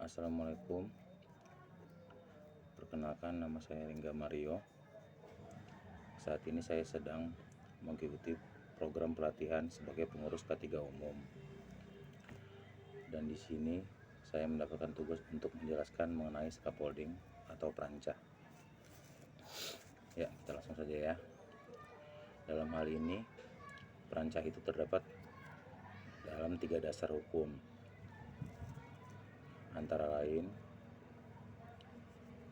Assalamualaikum. Perkenalkan, nama saya Ringga Mario. Saat ini saya sedang mengikuti program pelatihan sebagai pengurus K3 umum. Dan di sini saya mendapatkan tugas untuk menjelaskan mengenai scaffolding atau perancah. Ya, kita langsung saja ya. Dalam hal ini, perancah itu terdapat dalam 3 dasar hukum. Antara lain,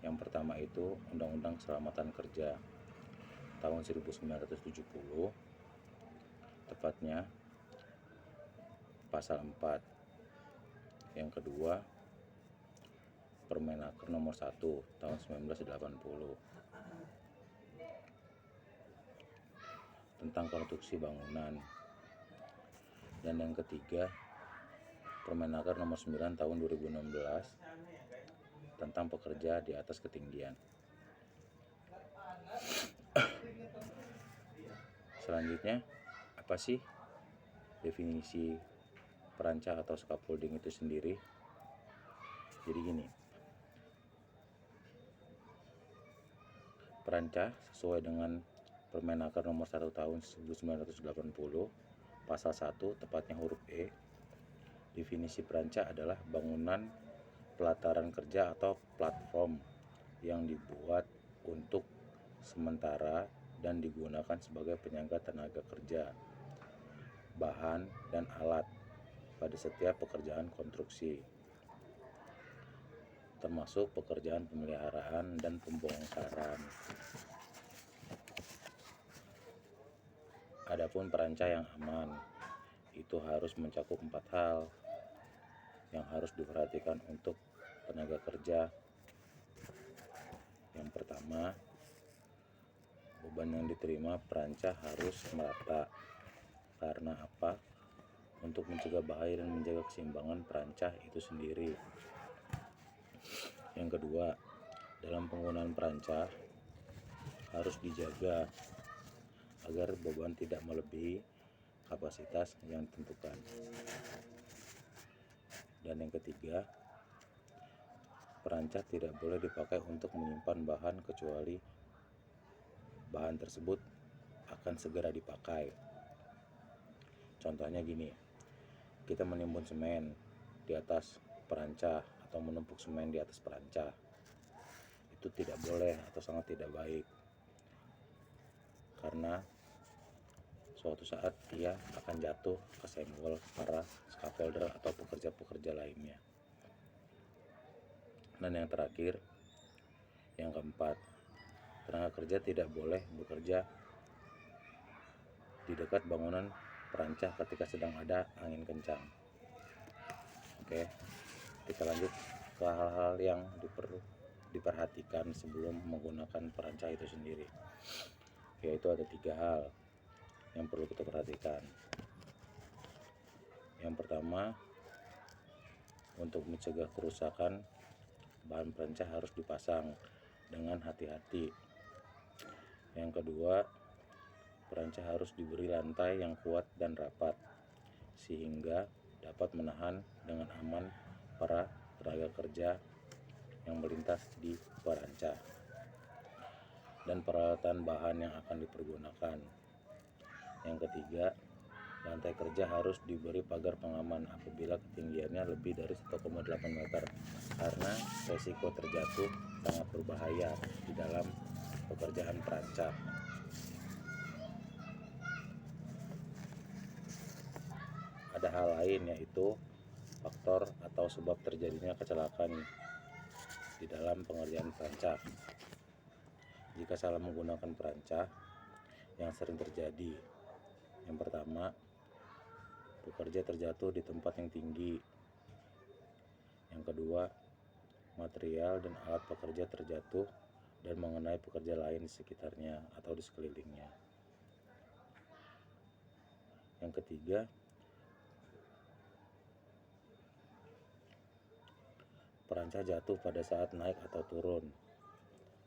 yang pertama itu Undang-Undang Keselamatan Kerja tahun 1970, tepatnya pasal 4. Yang kedua, Permenaker nomor 1 tahun 1980 tentang konstruksi bangunan. Dan yang ketiga, Permenaker nomor 9 tahun 2016 tentang pekerja di atas ketinggian. Selanjutnya, apa sih definisi perancah atau scaffolding itu sendiri? Jadi gini, perancah sesuai dengan Permenaker nomor 1 tahun 1980 pasal 1 tepatnya huruf E, definisi perancah adalah bangunan pelataran kerja atau platform yang dibuat untuk sementara dan digunakan sebagai penyangga tenaga kerja, bahan, dan alat pada setiap pekerjaan konstruksi, termasuk pekerjaan pemeliharaan dan pembongkaran. Adapun perancah yang aman itu harus mencakup 4 hal yang harus diperhatikan untuk tenaga kerja. Yang pertama, beban yang diterima perancah harus merata. Karena apa? Untuk mencegah bahaya dan menjaga keseimbangan perancah itu sendiri. Yang kedua, dalam penggunaan perancah harus dijaga agar beban tidak melebihi kapasitas yang ditentukan. Dan yang ketiga, perancah tidak boleh dipakai untuk menyimpan bahan kecuali bahan tersebut akan segera dipakai. Contohnya gini, kita menimbun semen di atas perancah atau menumpuk semen di atas perancah. Itu tidak boleh atau sangat tidak baik. Karena suatu saat ia akan jatuh ke senggol para scaffolder atau pekerja-pekerja lainnya. Dan yang terakhir, yang keempat, tenaga kerja tidak boleh bekerja di dekat bangunan perancah ketika sedang ada angin kencang. Oke, kita lanjut ke hal-hal yang diperhatikan sebelum menggunakan perancah itu sendiri, yaitu ada 3 hal yang perlu kita perhatikan. Yang pertama, untuk mencegah kerusakan, bahan perancah harus dipasang dengan hati-hati. Yang kedua, perancah harus diberi lantai yang kuat dan rapat sehingga dapat menahan dengan aman para tenaga kerja yang melintas di perancah. Dan peralatan bahan yang akan dipergunakan. Yang ketiga, lantai kerja harus diberi pagar pengaman apabila ketinggiannya lebih dari 1,8 meter karena resiko terjatuh sangat berbahaya di dalam pekerjaan perancah. Ada hal lain, yaitu faktor atau sebab terjadinya kecelakaan di dalam pengerjaan perancah. Jika salah menggunakan perancah, yang sering terjadi, yang pertama, pekerja terjatuh di tempat yang tinggi. Yang kedua, material dan alat pekerja terjatuh dan mengenai pekerja lain di sekitarnya atau di sekelilingnya. Yang ketiga, perancah jatuh pada saat naik atau turun,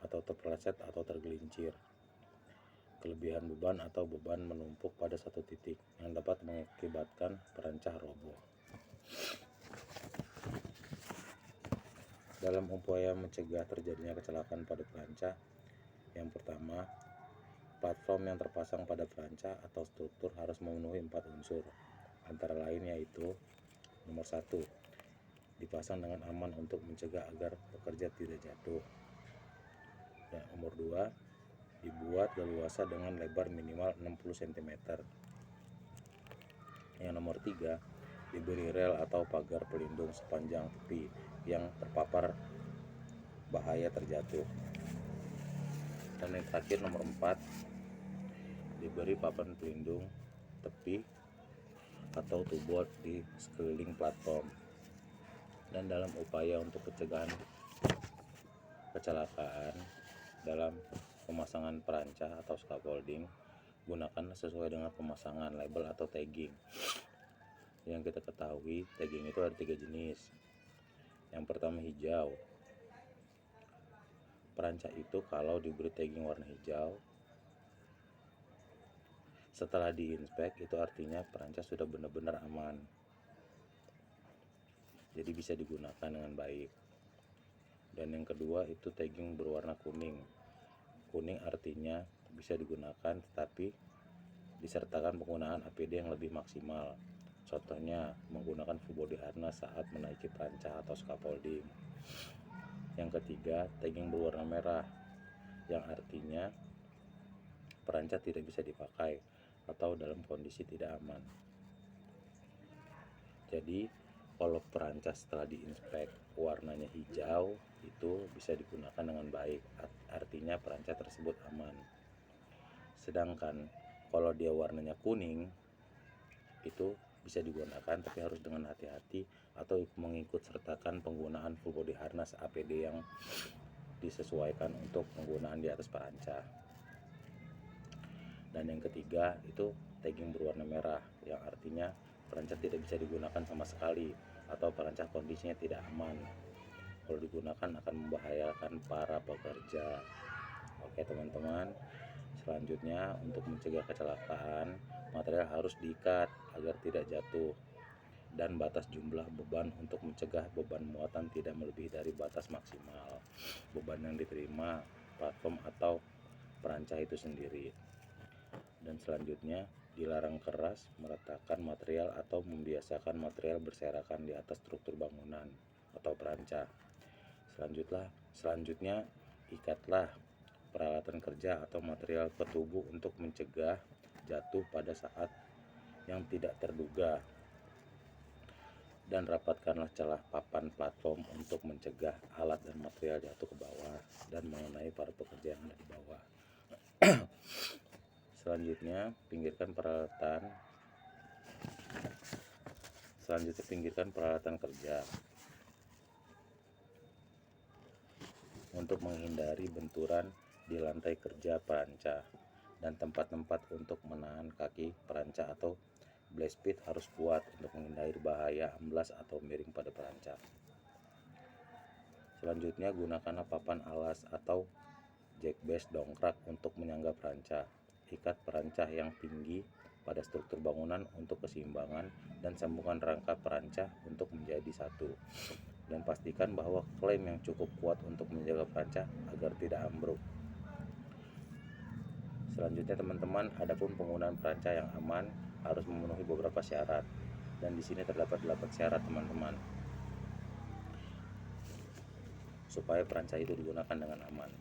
atau terpeleset atau tergelincir. kelebihan beban atau beban menumpuk pada satu titik yang dapat mengakibatkan perancah roboh. Dalam upaya mencegah terjadinya kecelakaan pada perancah, yang pertama, platform yang terpasang pada perancah atau struktur harus memenuhi 4 unsur, antara lain yaitu: nomor 1, dipasang dengan aman untuk mencegah agar pekerja tidak jatuh. Dan nomor 2, dibuat leluasa dengan lebar minimal 60 cm. Yang nomor 3, diberi rel atau pagar pelindung sepanjang tepi yang terpapar bahaya terjatuh. Dan yang terakhir nomor 4, diberi papan pelindung tepi atau two-board di sekeliling platform. Dan dalam upaya untuk pencegahan kecelakaan dalam pemasangan perancah atau scaffolding, gunakanlah sesuai dengan pemasangan label atau tagging. Yang kita ketahui, tagging itu ada 3 jenis. Yang pertama, hijau. Perancah itu kalau diberi tagging warna hijau, setelah diinspek itu artinya perancah sudah benar-benar aman, jadi bisa digunakan dengan baik. Dan yang kedua itu tagging berwarna kuning. Kuning artinya bisa digunakan tetapi disertakan penggunaan APD yang lebih maksimal. Contohnya menggunakan full body harness saat menaiki perancah atau scaffolding. Yang ketiga, tagging berwarna merah, yang artinya perancah tidak bisa dipakai atau dalam kondisi tidak aman. Jadi kalau perancah setelah diinspek warnanya hijau, itu bisa digunakan dengan baik, artinya perancah tersebut aman. Sedangkan kalau dia warnanya kuning, itu bisa digunakan tapi harus dengan hati-hati atau mengikut sertakan penggunaan full body harness APD yang disesuaikan untuk penggunaan di atas perancah. Dan yang ketiga itu tagging berwarna merah, yang artinya perancah tidak bisa digunakan sama sekali atau perancah kondisinya tidak aman. Kalau digunakan akan membahayakan para pekerja. Oke teman-teman, selanjutnya untuk mencegah kecelakaan, material harus diikat agar tidak jatuh, dan batas jumlah beban untuk mencegah beban muatan tidak melebihi dari batas maksimal beban yang diterima platform atau perancah itu sendiri. Dan selanjutnya, dilarang keras meletakkan material atau membiasakan material berserakan di atas struktur bangunan atau perancah. Selanjutnya, ikatlah peralatan kerja atau material ke tubuh untuk mencegah jatuh pada saat yang tidak terduga. Dan rapatkanlah celah papan platform untuk mencegah alat dan material jatuh ke bawah dan mengenai para pekerja yang ada di bawah. Selanjutnya, pinggirkan peralatan kerja untuk menghindari benturan di lantai kerja perancah, dan tempat-tempat untuk menahan kaki perancah atau blast pit harus kuat untuk menghindari bahaya amblas atau miring pada perancah. Selanjutnya, gunakanlah papan alas atau jack base dongkrak untuk menyangga perancah. Ikat perancah yang tinggi pada struktur bangunan untuk keseimbangan dan sambungkan rangka perancah untuk menjadi satu. Dan pastikan bahwa klem yang cukup kuat untuk menjaga perancah agar tidak ambruk. Selanjutnya teman-teman, adapun penggunaan perancah yang aman harus memenuhi beberapa syarat. Dan di sini terdapat 8 syarat teman-teman supaya perancah itu digunakan dengan aman.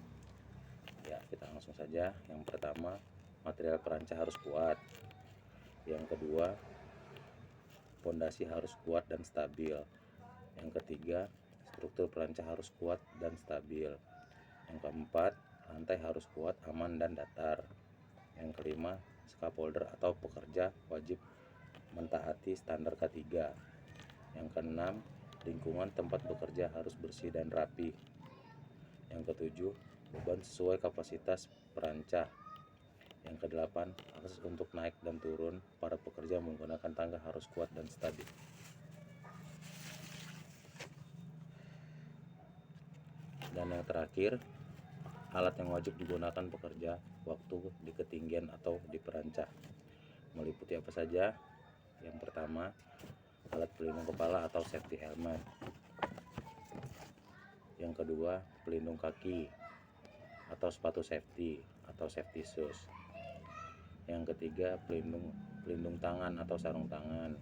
Ya, kita langsung saja. Yang pertama, material perancah harus kuat. Yang kedua, pondasi harus kuat dan stabil. Yang ketiga, struktur perancah harus kuat dan stabil. Yang keempat, lantai harus kuat, aman, dan datar. Yang kelima, scaffolder atau pekerja wajib mentaati standar K3. Yang keenam, lingkungan tempat bekerja harus bersih dan rapi. Yang ketujuh, beban sesuai kapasitas perancah. Yang kedelapan, akses untuk naik dan turun para pekerja menggunakan tangga harus kuat dan stabil. Dan yang terakhir, Alat yang wajib digunakan pekerja waktu di ketinggian atau di perancah meliputi apa saja? Yang pertama, alat pelindung kepala atau safety helmet. Yang kedua, pelindung kaki atau sepatu safety atau safety shoes. Yang ketiga, pelindung tangan atau sarung tangan.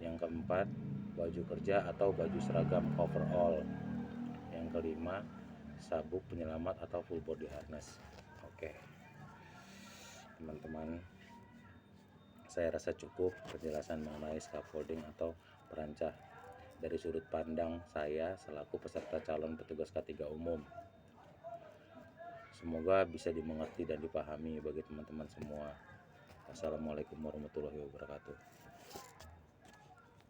Yang keempat, baju kerja atau baju seragam overall. Yang kelima, sabuk penyelamat atau full body harness. Oke, teman-teman, saya rasa cukup penjelasan mengenai scaffolding atau perancah dari sudut pandang saya selaku peserta calon petugas K3 umum. Semoga bisa dimengerti dan dipahami bagi teman-teman semua. Wassalamualaikum warahmatullahi wabarakatuh.